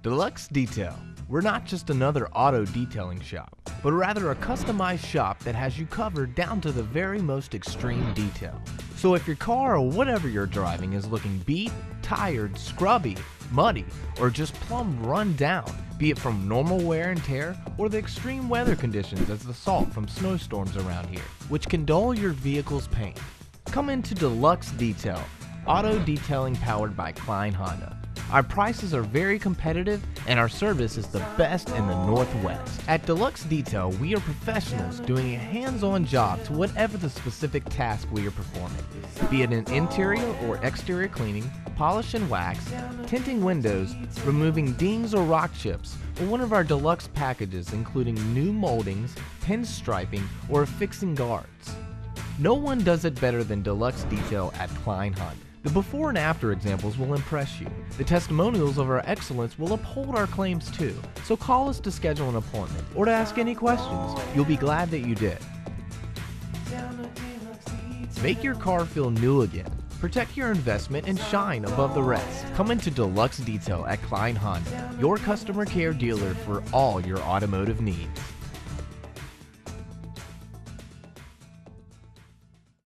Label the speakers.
Speaker 1: Deluxe Detail. We're not just another auto detailing shop, but rather a customized shop that has you covered down to the very most extreme detail. So if your car or whatever you're driving is looking beat, tired, scrubby, muddy, or just plumb run down, be it from normal wear and tear or the extreme weather conditions as the salt from snowstorms around here, which can dull your vehicle's paint, come into Deluxe Detail, auto detailing powered by Klein Honda. Our prices are very competitive and our service is the best in the Northwest. At Deluxe Detail, we are professionals doing a hands-on job to whatever the specific task we are performing, be it an interior or exterior cleaning, polish and wax, tinting windows, removing dings or rock chips, or one of our deluxe packages including new moldings, pinstriping, or fixing guards. No one does it better than Deluxe Detail at Klein Honda. The before and after examples will impress you. The testimonials of our excellence will uphold our claims too. So call us to schedule an appointment or to ask any questions. You'll be glad that you did. Make your car feel new again. Protect your investment and shine above the rest. Come into Deluxe Detail at Klein Honda, your customer care dealer for all your automotive needs.